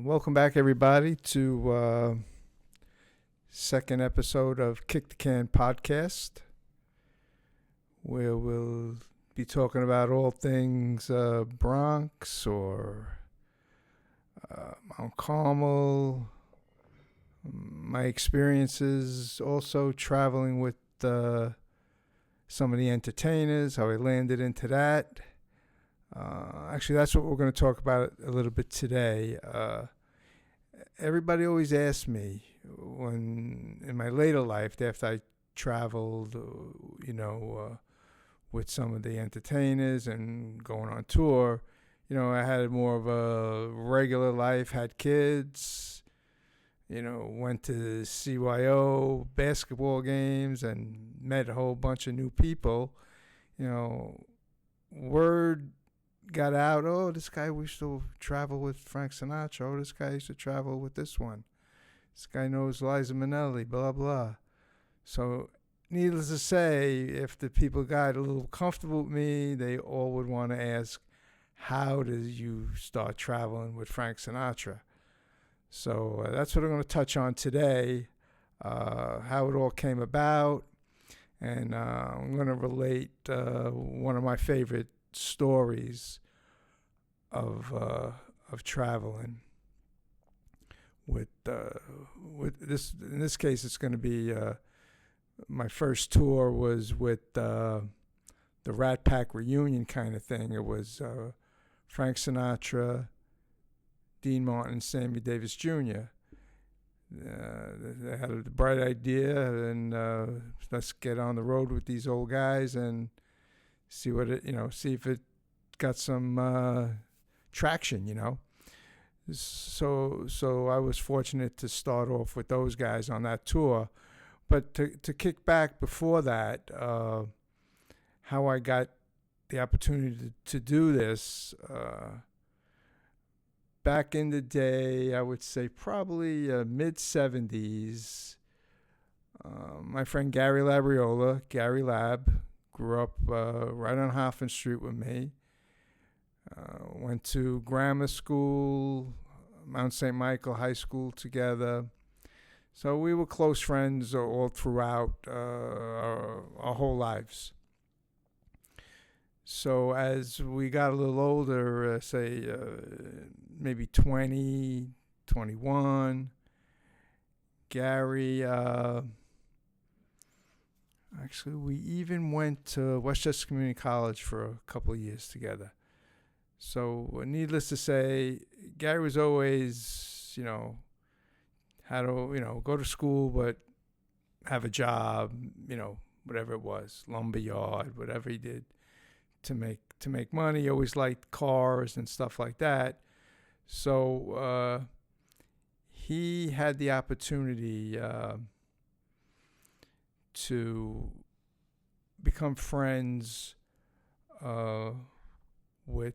Welcome back, everybody, to second episode of Kick the Can podcast, where we'll be talking about all things Bronx or Mount Carmel, my experiences also traveling with some of the entertainers, how I landed into that. Actually, that's what we're going to talk about a little bit today. Everybody always asks me when in my later life, after I traveled, with some of the entertainers and going on tour, I had more of a regular life, had kids, went to CYO basketball games and met a whole bunch of new people. Word got out, oh, this guy used to travel with Frank Sinatra. Oh, this guy used to travel with this one. This guy knows Liza Minnelli, blah, blah. So, needless to say, if the people got a little comfortable with me, they all would want to ask, how did you start traveling with Frank Sinatra? So, that's what I'm going to touch on today, how it all came about. And I'm going to relate one of my favorite stories of traveling with this. In this case, it's going to be my first tour was with the Rat Pack reunion kind of thing. It was Frank Sinatra, Dean Martin, and Sammy Davis Jr. They had a bright idea, and let's get on the road with these old guys and see see if it got some traction. So I was fortunate to start off with those guys on that tour. But to kick back before that, how I got the opportunity to do this, back in the day, I would say probably mid-'70s, my friend Gary Labriola, Gary Lab, grew up right on Hoffman Street with me. Went to grammar school, Mount St. Michael High School together. So we were close friends all throughout our whole lives. So as we got a little older, maybe 20, 21, Gary, actually, we even went to Westchester Community College for a couple of years together. So, needless to say, Gary was always, had to, go to school, but have a job, whatever it was, lumberyard, whatever he did to make money. He always liked cars and stuff like that. So, he had the opportunity to become friends with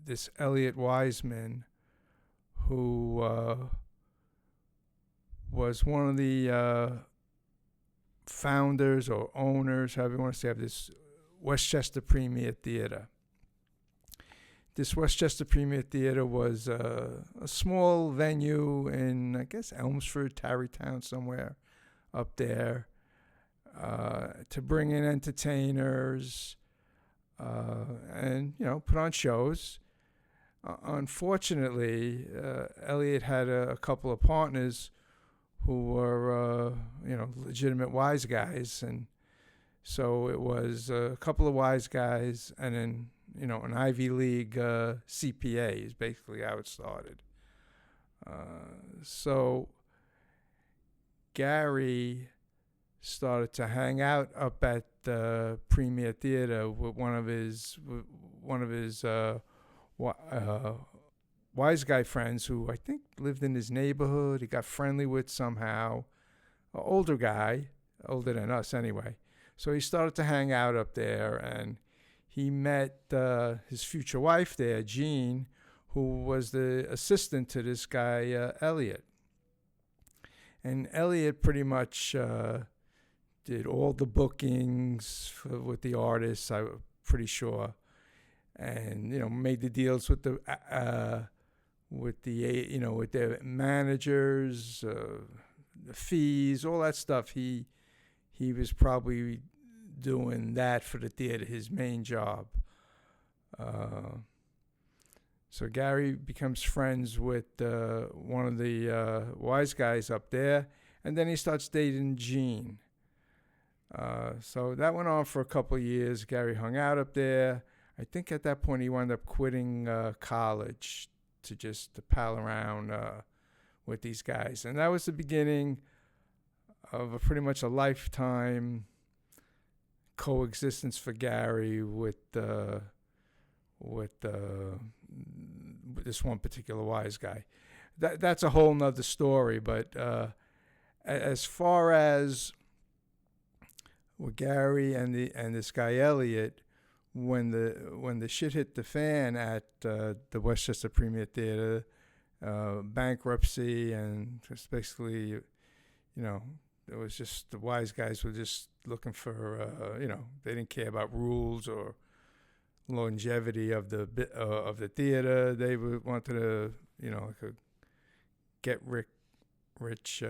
this Elliot Wiseman, who was one of the founders or owners, however you want to say, of this Westchester Premier Theater. This Westchester Premier Theater was a small venue in, I guess, Elmsford, Tarrytown, somewhere up there, to bring in entertainers and, put on shows. Unfortunately, Elliot had a couple of partners who were, legitimate wise guys. And so it was a couple of wise guys and then, an Ivy League CPA is basically how it started. So Gary started to hang out up at the Premier Theater with one of his wise guy friends who I think lived in his neighborhood. He got friendly with somehow, an older guy, older than us anyway. So he started to hang out up there, and he met his future wife there, Jean, who was the assistant to this guy, Elliot. And Elliot pretty much did all the bookings with the artists, I'm pretty sure, and made the deals with with with their managers, the fees, all that stuff. He was probably doing that for the theater, his main job. So Gary becomes friends with one of the wise guys up there, and then he starts dating Jean. So that went on for a couple of years. Gary hung out up there. I think at that point he wound up quitting college to pal around with these guys, and that was the beginning of pretty much a lifetime coexistence for Gary with this one particular wise guy. That's a whole nother story. But as far as with Gary and this guy Elliot, when the shit hit the fan at the Westchester Premier Theater, bankruptcy, and just basically, it was just the wise guys were just looking for, they didn't care about rules or longevity of the theater. They wanted to, like a get rich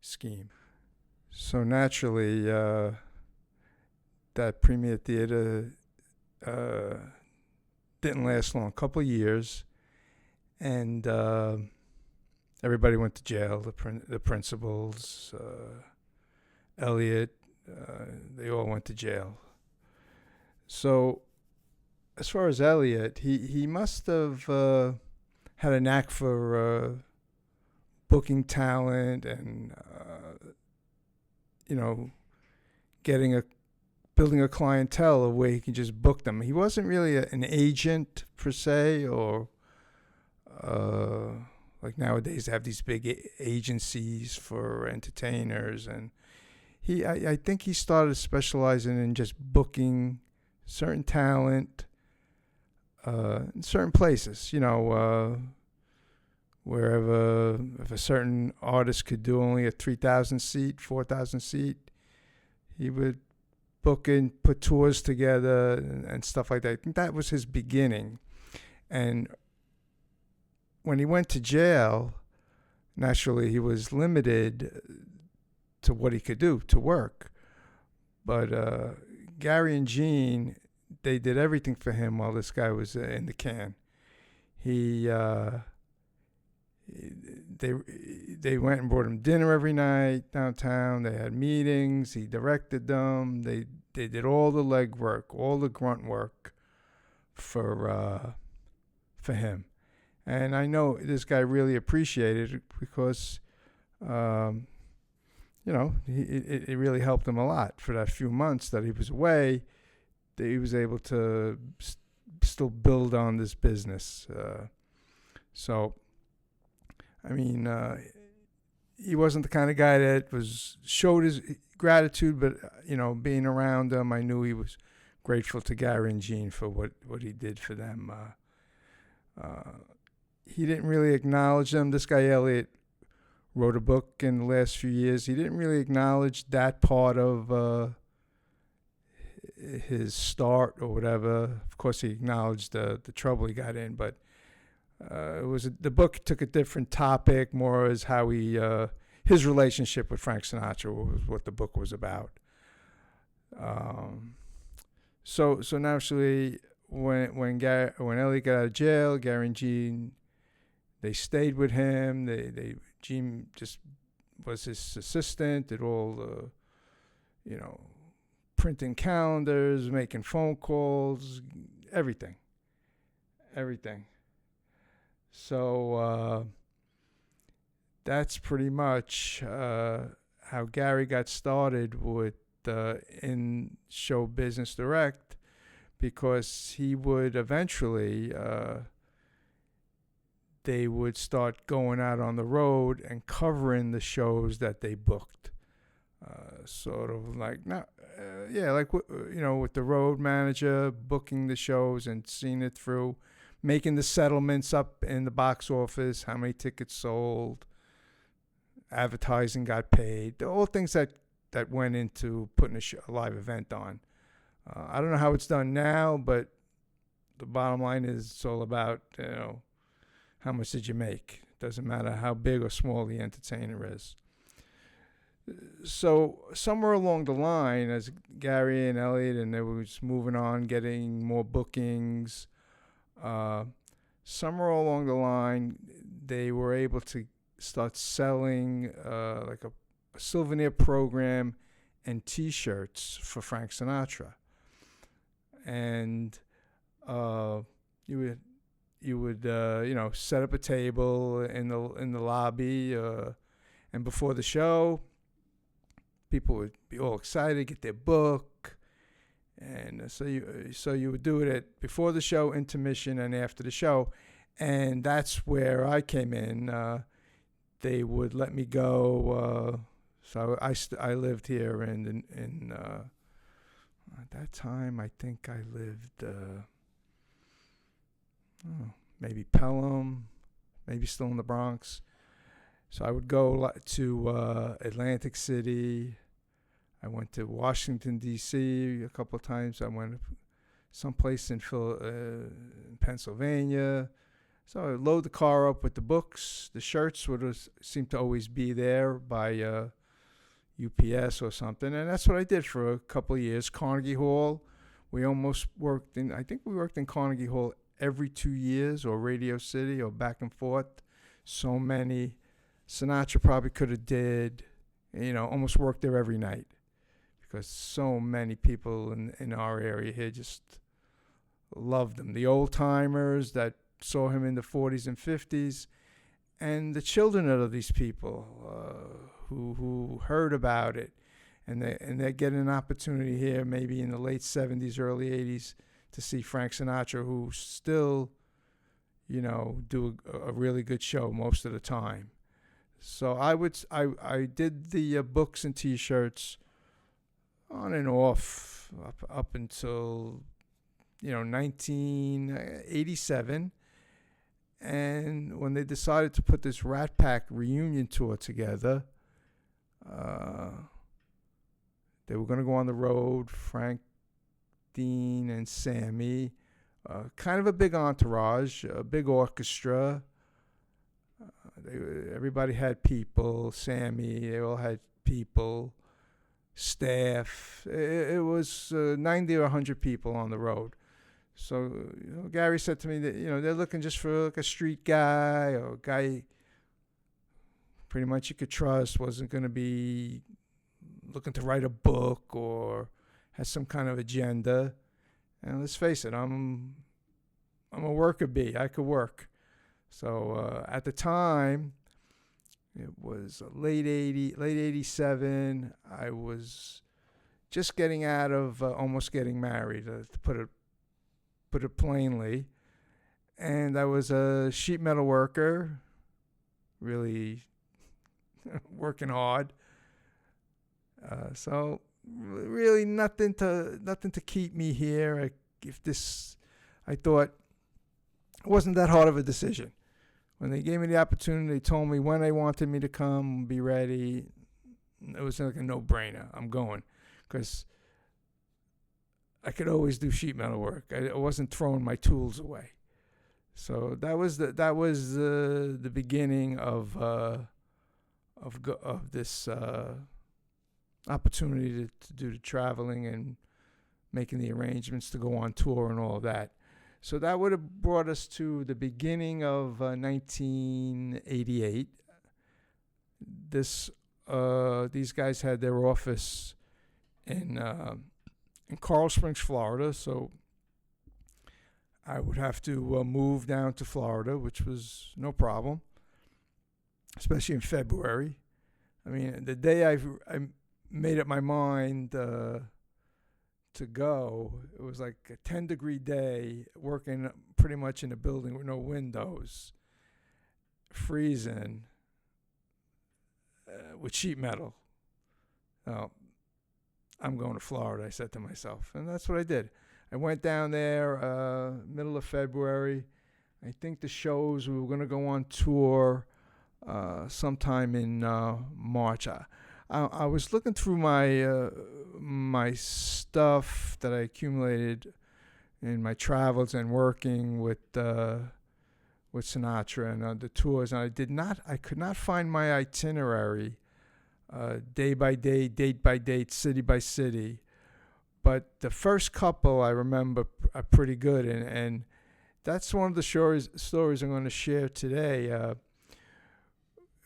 scheme. So naturally, that Premier Theater didn't last long, a couple of years, and everybody went to jail. The principals, Elliot, they all went to jail. So as far as Elliot, he must have had a knack for booking talent and building a clientele where he can just book them. He wasn't really an agent per se, or like nowadays they have these big agencies for entertainers, and I think he started specializing in just booking certain talent in certain places, wherever. If a certain artist could do only a 3,000 seat, 4,000 seat, he would book and put tours together and stuff like that. I think that was his beginning. And when he went to jail, naturally he was limited to what he could do to work. But Gary and Jean, they did everything for him while this guy was in the can. They went and brought him dinner every night downtown. They had meetings. He directed them. They did all the legwork, all the grunt work for him. And I know this guy really appreciated it because, it really helped him a lot for that few months that he was away. That he was able to still build on this business. He wasn't the kind of guy that showed his gratitude, but being around him, I knew he was grateful to Gary and Jean for what he did for them. He didn't really acknowledge them. This guy Elliot wrote a book in the last few years. He didn't really acknowledge that part of his start or whatever. Of course, he acknowledged the trouble he got in, but the book took a different topic, more as how his relationship with Frank Sinatra was what the book was about. So naturally, when Elliot got out of jail, Gary and Jean, they stayed with him. Jean just was his assistant, did all the, printing calendars, making phone calls, everything. So that's pretty much how Gary got started with in show business direct, because he would eventually they would start going out on the road and covering the shows that they booked. Sort of like with the road manager booking the shows and seeing it through, making the settlements up in the box office, how many tickets sold, advertising got paid, all things that went into putting a live event on. I don't know how it's done now, but the bottom line is it's all about how much did you make? Doesn't matter how big or small the entertainer is. So somewhere along the line, as Gary and Elliot and they were just moving on, getting more bookings, somewhere along the line, they were able to start selling like a souvenir program and T-shirts for Frank Sinatra. And you would set up a table in the lobby, and before the show, people would be all excited, get their book, and so you would do it before the show, intermission, and after the show, and that's where I came in. They would let me go. So I lived here in at that time I think I lived maybe Pelham, maybe still in the Bronx. So I would go to Atlantic City. I went to Washington, D.C. a couple of times. I went someplace in Pennsylvania. So I would load the car up with the books. The shirts would seem to always be there by UPS or something. And that's what I did for a couple of years. Carnegie Hall. We almost worked in, I think we worked in Carnegie Hall every 2 years, or Radio City, or back and forth. So many. Sinatra probably could have did, almost worked there every night, because so many people in our area here just loved him. The old timers that saw him in the 40s and 50s, and the children of these people who heard about it, and they're getting an opportunity here, maybe in the late 70s, early 80s, to see Frank Sinatra, who still, do a really good show most of the time. So I did the books and T-shirts on and off up until 1987, and when they decided to put this Rat Pack reunion tour together, they were going to go on the road. Frank, Dean, and Sammy, kind of a big entourage, a big orchestra. Everybody had people. Sammy, they all had people, staff. It was 90 or 100 people on the road. So Gary said to me that they're looking just for like a street guy, or a guy pretty much you could trust, wasn't going to be looking to write a book or has some kind of agenda. And let's face it, I'm a worker bee. I could work. So at the time, it was late 87. I was just getting out of almost getting married, to put it plainly. And I was a sheet metal worker, really working hard. So really nothing to keep me here. I thought it wasn't that hard of a decision. When they gave me the opportunity, they told me when they wanted me to come, be ready. It was like a no-brainer. I'm going, because I could always do sheet metal work. I wasn't throwing my tools away. So that was the beginning of this opportunity to do the traveling and making the arrangements to go on tour and all of that. So that would have brought us to the beginning of 1988. These guys had their office in Coral Springs, Florida. So I would have to move down to Florida, which was no problem, especially in February. I mean, the day I made up my mind to go, it was like a 10-degree day, working pretty much in a building with no windows, freezing, with sheet metal. I'm going to Florida, I said to myself, and that's what I did. I went down there middle of February. I think the shows, we were going to go on tour sometime in March. I was looking through my stuff that I accumulated in my travels and working with with Sinatra and the tours. And I could not find my itinerary, day by day, date by date, city by city. But the first couple I remember are pretty good, and that's one of the stories I'm going to share today.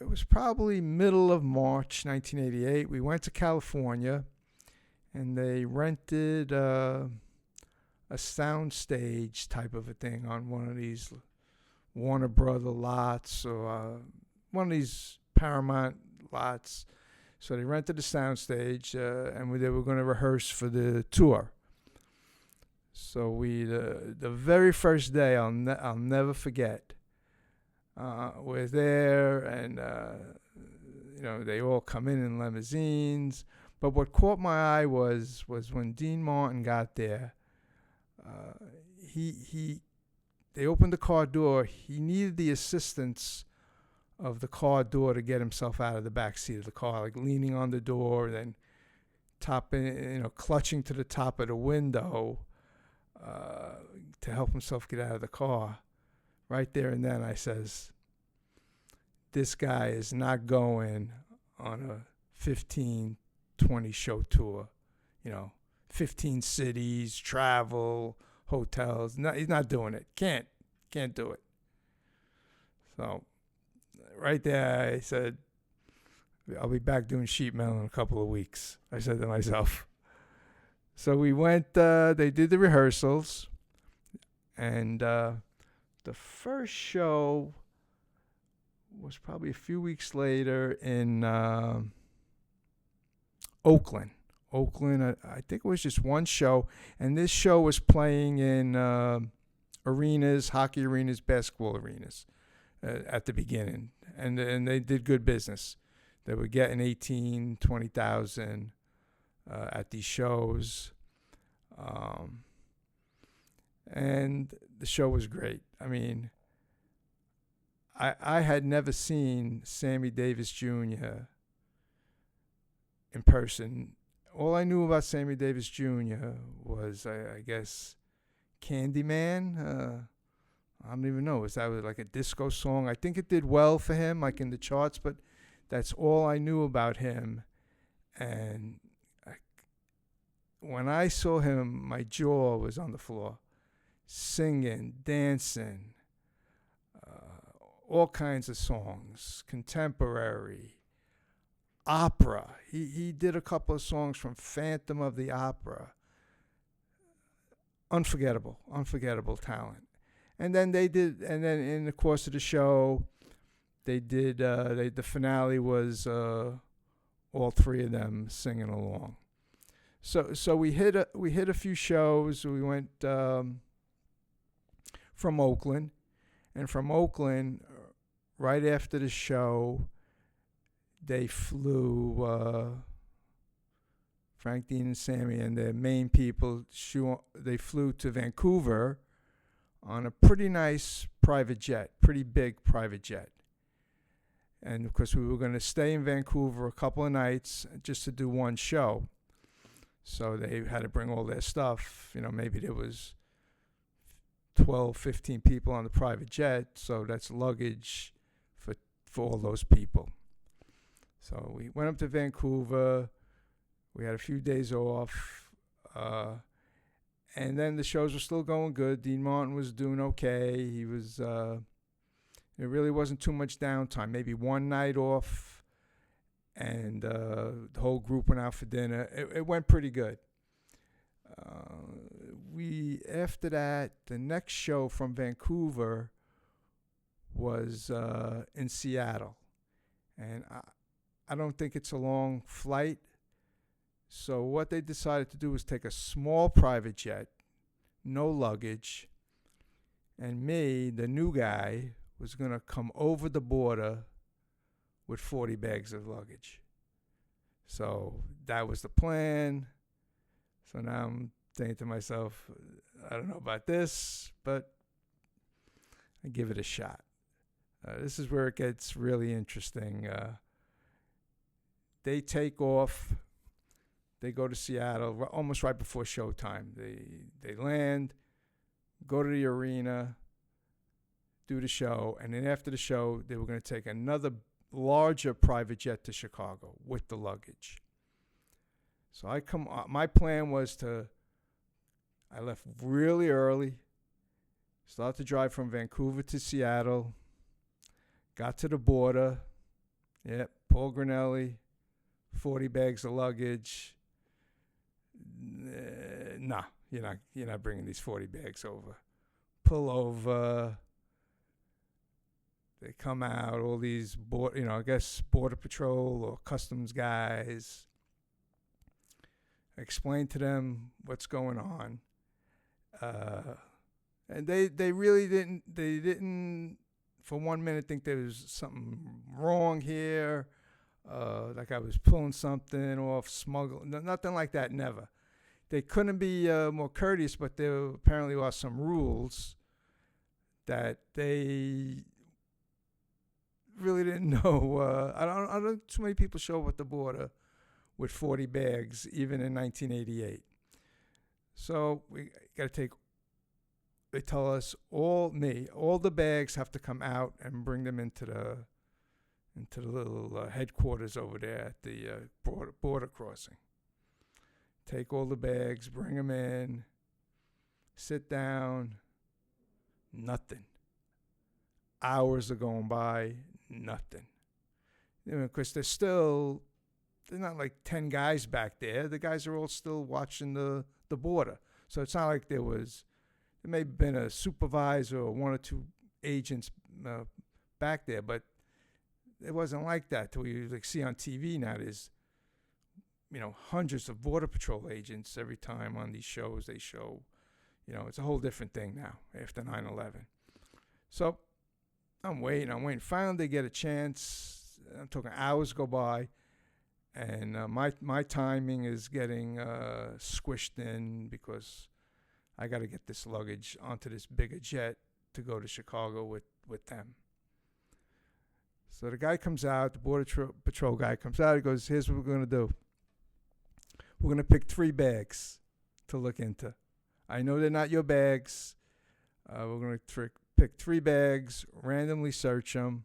It was probably middle of March 1988. We went to California, and they rented a sound stage type of a thing on one of these Warner Brother lots, or one of these Paramount lots. So they rented a sound stage, and they were going to rehearse for the tour. So the very first day, I'll never forget. We're there, and they all come in limousines. But what caught my eye was when Dean Martin got there. They opened the car door. He needed the assistance of the car door to get himself out of the back seat of the car, like leaning on the door, then clutching to the top of the window to help himself get out of the car. Right there and then I says, this guy is not going on a 15, 20 show tour. 15 cities, travel, hotels. No, he's not doing it. Can't do it. So right there, I said, I'll be back doing sheet metal in a couple of weeks, I said to myself. So we went, they did the rehearsals, and the first show was probably a few weeks later in Oakland. I think it was just one show, and this show was playing in arenas, hockey arenas, basketball arenas at the beginning, and they did good business. They were getting 18, 20,000 at these shows, and the show was great. I mean, I had never seen Sammy Davis Jr. in person. All I knew about Sammy Davis Jr. was, I guess, Candyman. I don't even know. Was that like a disco song? I think it did well for him, like in the charts, but that's all I knew about him. And when I saw him, my jaw was on the floor. Singing, dancing, all kinds of songs, contemporary, opera. He did a couple of songs from Phantom of the Opera. Unforgettable talent. And then in the course of the show, they did the finale was all three of them singing along. So we hit a few shows. We went from Oakland, and from Oakland, right after the show, they flew Frank, Dean, and Sammy and their main people. They flew to Vancouver on a pretty nice private jet, pretty big private jet. And of course, we were going to stay in Vancouver a couple of nights just to do one show. So they had to bring all their stuff. Maybe there was 12, 15 people on the private jet. So that's luggage for all those people. So we went up to Vancouver. We had a few days off. And then the shows were still going good. Dean Martin was doing okay. He was, there really wasn't too much downtime. Maybe one night off, and the whole group went out for dinner. It went pretty good. After that, the next show from Vancouver was in Seattle. And I don't think it's a long flight. So what they decided to do was take a small private jet, no luggage, and me, the new guy, was going to come over the border with 40 bags of luggage. So that was the plan. So now I'm thinking to myself, I don't know about this, but I give it a shot. This is where it gets really interesting. They take off. They go to Seattle almost right before showtime. They land, go to the arena. do the show, and then after the show, they were going to take another larger private jet to Chicago with the luggage. So my plan was I left really early, started to drive from Vancouver to Seattle, got to the border. Yep, Paul Granelli, 40 bags of luggage. Nah, you're not bringing these 40 bags over. Pull over. They come out, all these I guess Border Patrol or Customs guys. I explained to them what's going on. And they really didn't for 1 minute think there was something wrong here. Like I was pulling something off, smuggling, nothing like that, never. They couldn't be more courteous, but there apparently are some rules that they really didn't know. I don't too many people show up at the border with 40 bags, even in 1988. So we got to take. They tell us all the bags have to come out and bring them into the little headquarters over there at the border crossing. Take all the bags, bring them in, sit down. Nothing. Hours are going by, nothing. Because they're not like 10 guys back there. The guys are all still watching the border. So it's not like there may have been a supervisor or one or two agents back there, but it wasn't like that. Till you see on TV now, there's hundreds of Border Patrol agents every time on these shows they show. It's a whole different thing now after 9/11. So I'm waiting. Finally, they get a chance. I'm talking hours go by, and my timing is getting squished in because I got to get this luggage onto this bigger jet to go to Chicago with them. So the guy comes out, the Border Patrol guy comes out. He goes, "Here's what we're going to do. We're going to pick 3 bags to look into. I know they're not your bags. We're going to pick 3 bags, randomly search them,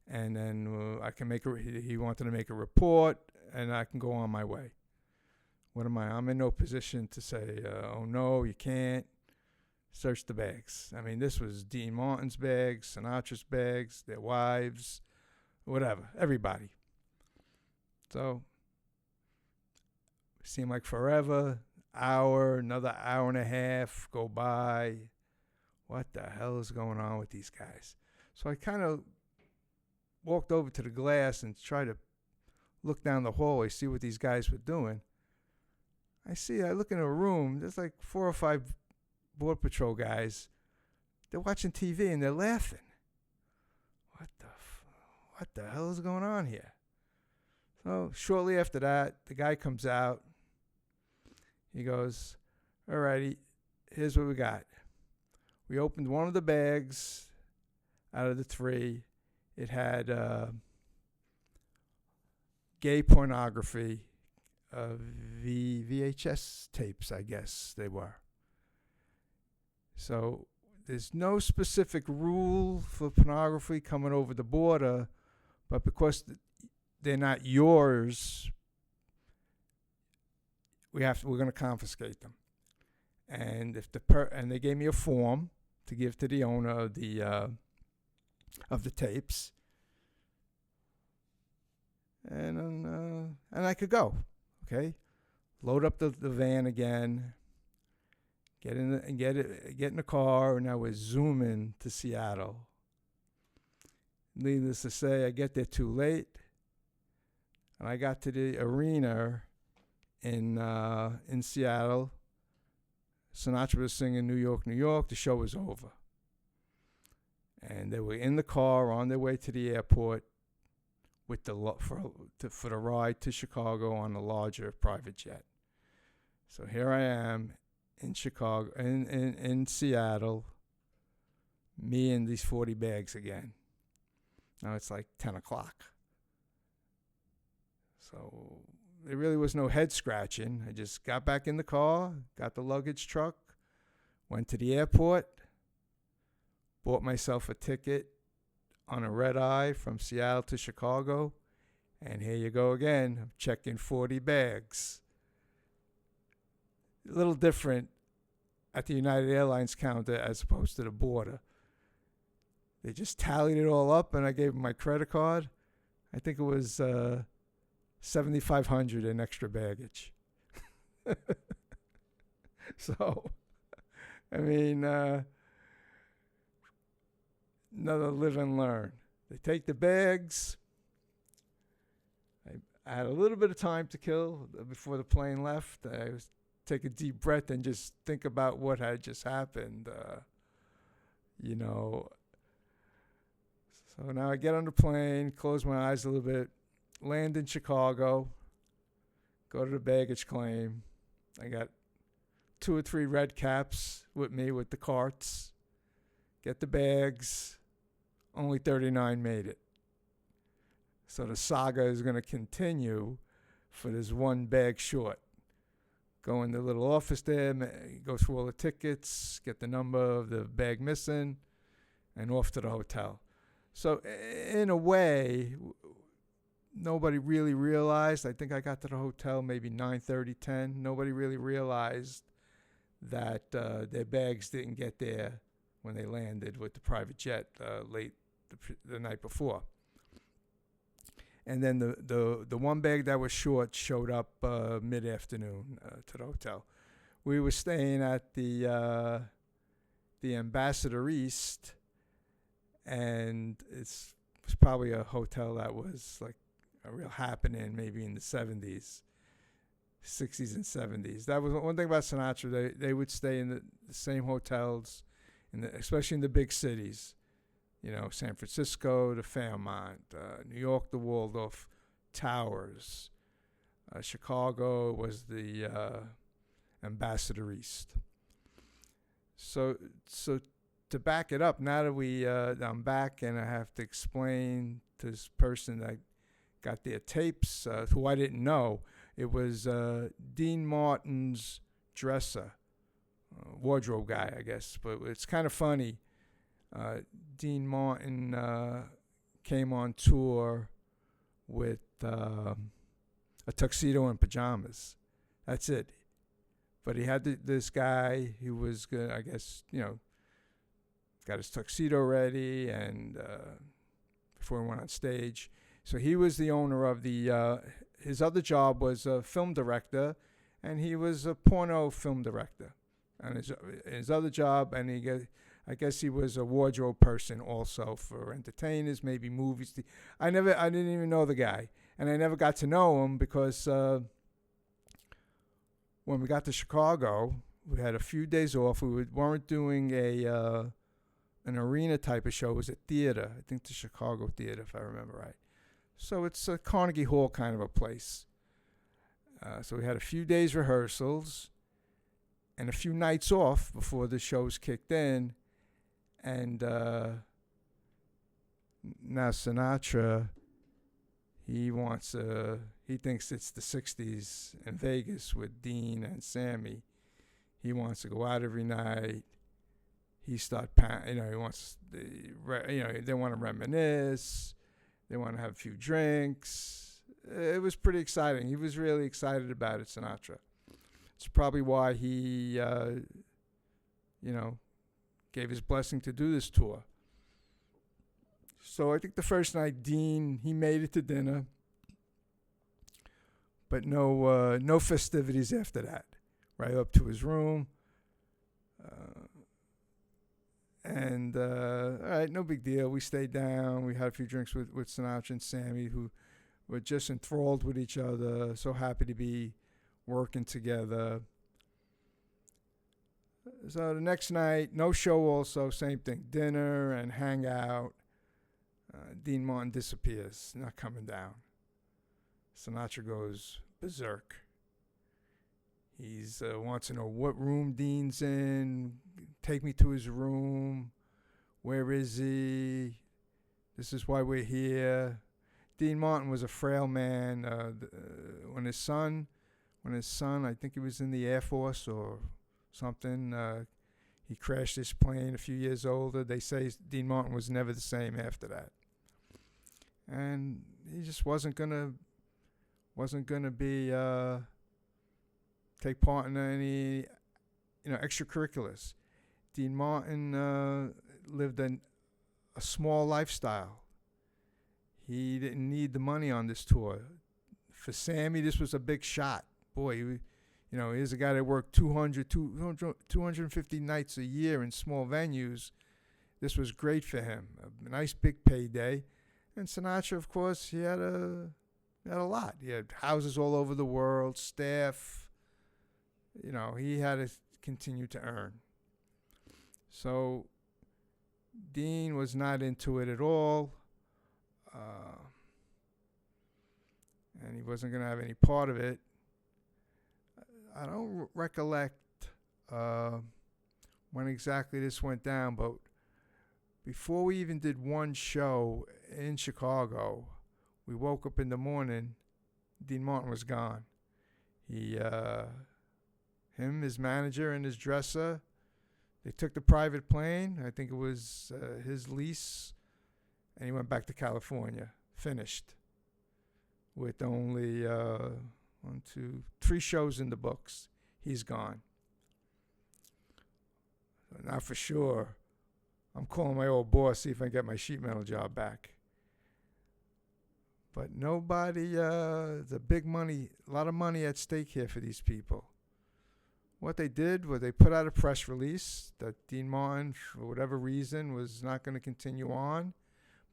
and then I can he wanted to make a report, and I can go on my way. What am I? I'm in no position to say, oh, no, you can't. Search the bags. I mean, this was Dean Martin's bags, Sinatra's bags, their wives, whatever, everybody. So it seemed like forever, another hour and a half go by. What the hell is going on with these guys? So I kind of walked over to the glass and tried to look down the hallway, see what these guys were doing. I look in a room, there's like 4 or 5 Border Patrol guys. They're watching TV and they're laughing. What the hell is going on here? So shortly after that, the guy comes out. He goes, all righty, here's what we got. We opened one of the bags out of the 3. It had gay pornography, VHS tapes, I guess they were. So there's no specific rule for pornography coming over the border, but because they're not yours, we're going to confiscate them. And if and they gave me a form to give to the owner of the tapes, and I could go. Okay, load up the van again, get in the car, and I was zooming to Seattle. Needless to say, I get there too late, and I got to the arena in Seattle. Sinatra was singing New York, New York. The show was over. And they were in the car on their way to the airport with for the ride to Chicago on a larger private jet. So here I am in Chicago, in Seattle, me and these 40 bags again. Now it's like 10 o'clock. So there really was no head scratching. I just got back in the car, got the luggage truck, went to the airport, bought myself a ticket on a red eye from Seattle to Chicago. And here you go again. I'm checking 40 bags. A little different at the United Airlines counter as opposed to the border. They just tallied it all up, and I gave them my credit card. I think it was $7,500 in extra baggage. So, I mean, another live and learn. They take the bags. I had a little bit of time to kill before the plane left. I was take a deep breath and just think about what had just happened. You know. So now I get on the plane, close my eyes a little bit, land in Chicago, go to the baggage claim. I got 2 or 3 red caps with me with the carts. Get the bags. Only 39 made it. So the saga is going to continue for this one bag short. Go in the little office there, go through all the tickets, get the number of the bag missing, and off to the hotel. So in a way, nobody really realized. I think I got to the hotel maybe 9:30, 10. Nobody really realized that their bags didn't get there when they landed with the private jet late the night before. And then the one bag that was short showed up mid-afternoon to the hotel. We were staying at the Ambassador East, and it's probably a hotel that was like a real happening maybe in the 70s, 60s and 70s. That was one thing about Sinatra. They would stay in the same hotels, especially in the big cities. You know, San Francisco, the Fairmont, New York, the Waldorf Towers. Chicago was the Ambassador East. So to back it up, now that I'm back and I have to explain to this person that got their tapes, who I didn't know, it was Dean Martin's dresser, wardrobe guy, I guess. But it's kind of funny. Dean Martin came on tour with a tuxedo and pajamas. That's it. But he had this guy who was good, I guess, you know, got his tuxedo ready and before he went on stage. So he was the owner of the, his other job was a film director, and he was a porno film director. And his other job, and I guess he was a wardrobe person also for entertainers, maybe movies. I didn't even know the guy, and I never got to know him because when we got to Chicago, we had a few days off. We weren't doing an arena type of show. It was a theater, I think the Chicago Theater, if I remember right. So it's a Carnegie Hall kind of a place. So we had a few days rehearsals and a few nights off before the shows kicked in. And now Sinatra, he thinks it's the 60s in Vegas with Dean and Sammy. He wants to go out every night. He he wants, they want to reminisce. They want to have a few drinks. It was pretty exciting. He was really excited about it, Sinatra. It's probably why he, gave his blessing to do this tour. So I think the first night, Dean, he made it to dinner, but no festivities after that. Right up to his room. All right, no big deal. We stayed down. We had a few drinks with Sinatra and Sammy, who were just enthralled with each other, so happy to be working together. So the next night, no show also, same thing, dinner and hangout. Dean Martin disappears, not coming down. Sinatra goes berserk. He's wants to know what room Dean's in, take me to his room, where is he, this is why we're here. Dean Martin was a frail man. When his son, I think he was in the Air Force or something, He crashed his plane a few years older. They say Dean Martin was never the same after that. And he just wasn't gonna be take part in any extracurriculars. Dean Martin lived a small lifestyle. He didn't need the money on this tour. For Sammy, this was a big shot. Boy, here's a guy that worked 250 nights a year in small venues. This was great for him. A nice big payday. And Sinatra, of course, he had a lot. He had houses all over the world, staff. He had to continue to earn. So Dean was not into it at all. And he wasn't going to have any part of it. I don't recollect when exactly this went down, but before we even did one show in Chicago, we woke up in the morning, Dean Martin was gone. His manager, and his dresser, they took the private plane. I think it was his lease, and he went back to California, finished, with only 3 shows in the books. He's gone. Now for sure, I'm calling my old boss, see if I can get my sheet metal job back. But nobody, the big money, a lot of money at stake here for these people. What they did was they put out a press release that Dean Martin, for whatever reason, was not going to continue on.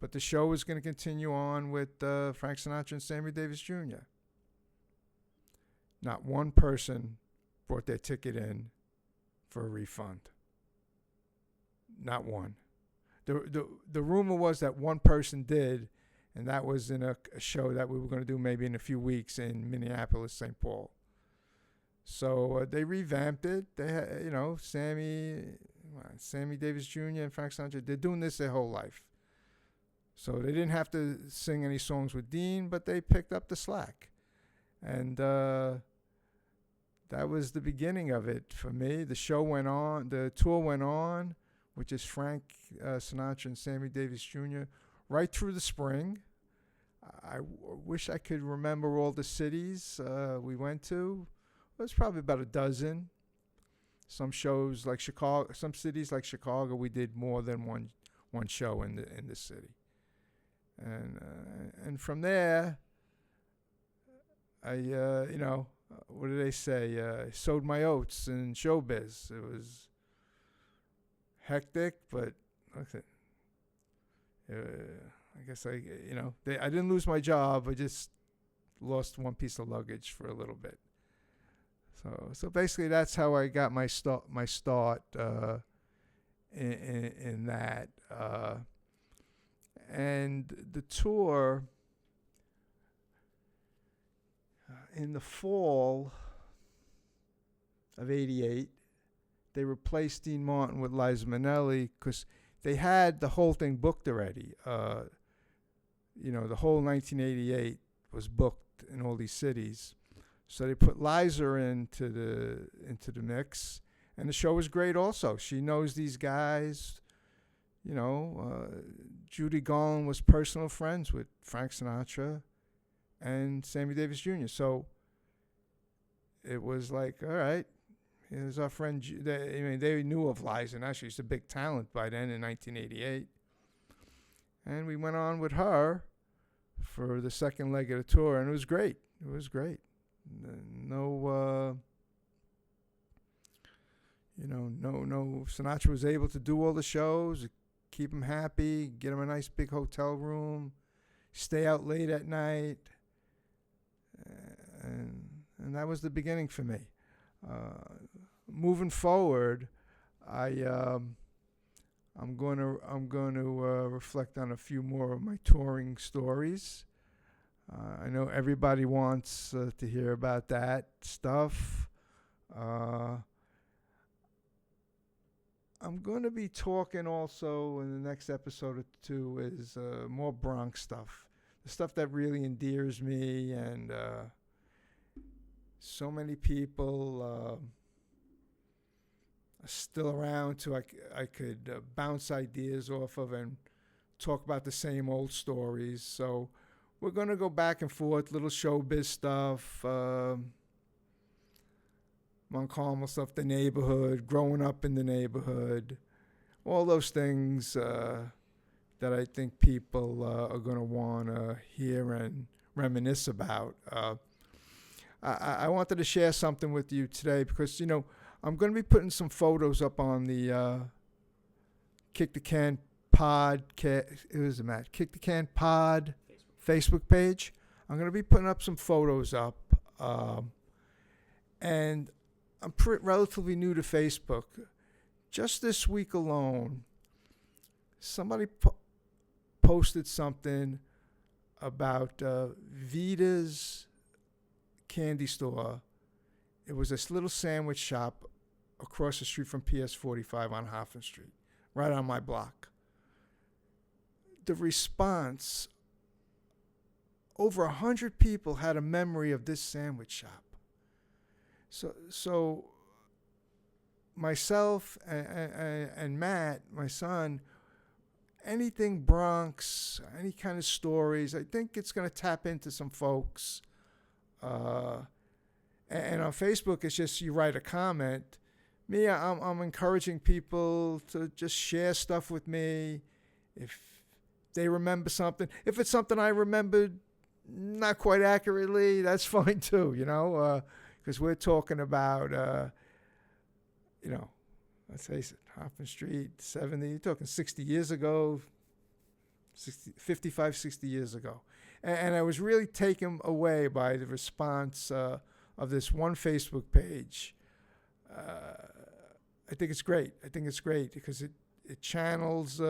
But the show was going to continue on with Frank Sinatra and Sammy Davis Jr. Not one person brought their ticket in for a refund. Not one. The rumor was that one person did, and that was in a show that we were going to do maybe in a few weeks in Minneapolis, St. Paul. So they revamped it. They had, Sammy Davis Jr. and Frank Sinatra, they're doing this their whole life. So they didn't have to sing any songs with Dean, but they picked up the slack. And that was the beginning of it for me. The show went on, the tour went on, which is Frank Sinatra and Sammy Davis Jr., right through the spring. I wish I could remember all the cities we went to. It was probably about a dozen. Some shows like Chicago, some cities like Chicago, we did more than one show in the city. And from there, I what do they say? Sowed my oats in showbiz. It was hectic, but I guess I didn't lose my job. I just lost one piece of luggage for a little bit. So basically, that's how I got my start in that. And the tour in the fall of '88, they replaced Dean Martin with Liza Minnelli because they had the whole thing booked already. The whole 1988 was booked in all these cities. So they put Liza into the mix, and the show was great also. She knows these guys. Judy Garland was personal friends with Frank Sinatra and Sammy Davis Jr. So it was like, all right, here's our friend. They knew of Liza. Now she's a big talent by then in 1988. And we went on with her for the second leg of the tour, and it was great. It was great. No, Sinatra was able to do all the shows, keep him happy, get him a nice big hotel room, stay out late at night, and that was the beginning for me. Moving forward, I'm going to reflect on a few more of my touring stories. I know everybody wants to hear about that stuff. I'm going to be talking also in the next episode or two is more Bronx stuff. The stuff that really endears me, and so many people still around so I could bounce ideas off of and talk about the same old stories. So we're going to go back and forth, little showbiz stuff, Mount Carmel stuff, the neighborhood, growing up in the neighborhood, all those things that I think people are going to want to hear and reminisce about. I wanted to share something with you today because, I'm going to be putting some photos up on the Kick the Can podcast. Kick the Can Pod Facebook page. I'm going to be putting up some photos up. And I'm relatively new to Facebook. Just this week alone, somebody posted something about Vita's candy store. It was this little sandwich shop across the street from PS 45 on Hoffman Street, right on my block. The response, over 100 people had a memory of this sandwich shop. So myself and Matt, my son, anything Bronx, any kind of stories, I think it's going to tap into some folks. And on Facebook, it's just you write a comment. Me, I'm encouraging people to just share stuff with me. If they remember something, if it's something I remembered not quite accurately, that's fine too, because we're talking about, let's face it, Hoffman Street, 70, you're talking 60 years ago, 55, 60 years ago. And I was really taken away by the response of this one Facebook page. I think it's great. Because it channels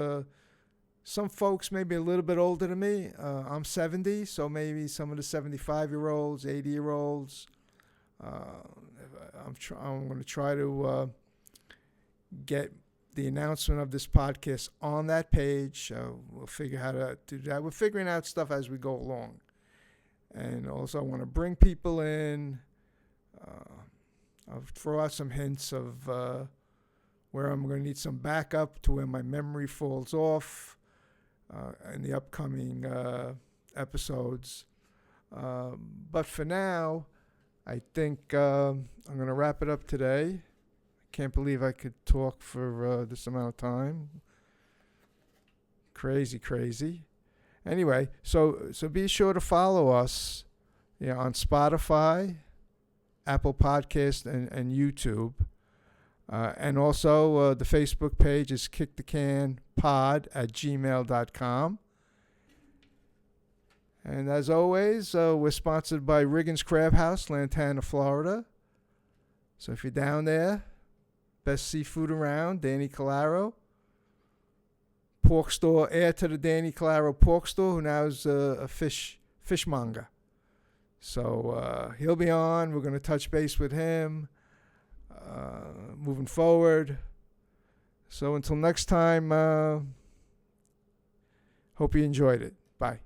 some folks maybe a little bit older than me. I'm 70, so maybe some of the 75-year-olds, 80-year-olds. I'm going to try to get the announcement of this podcast on that page. We'll figure how to do that. We're figuring out stuff as we go along. And also I want to bring people in. I'll throw out some hints of where I'm going to need some backup to where my memory falls off in the upcoming episodes. But for now, I think I'm going to wrap it up today. I can't believe I could talk for this amount of time. Crazy. Anyway, so be sure to follow us on Spotify, Apple Podcast, and YouTube. And also the Facebook page is kickthecanpod@gmail.com. And as always, we're sponsored by Riggins Crab House, Lantana, Florida. So if you're down there, best seafood around, Danny Calaro. Pork store, heir to the Danny Calaro pork store, who now is a fishmonger. So he'll be on. We're going to touch base with him moving forward. So until next time, hope you enjoyed it. Bye.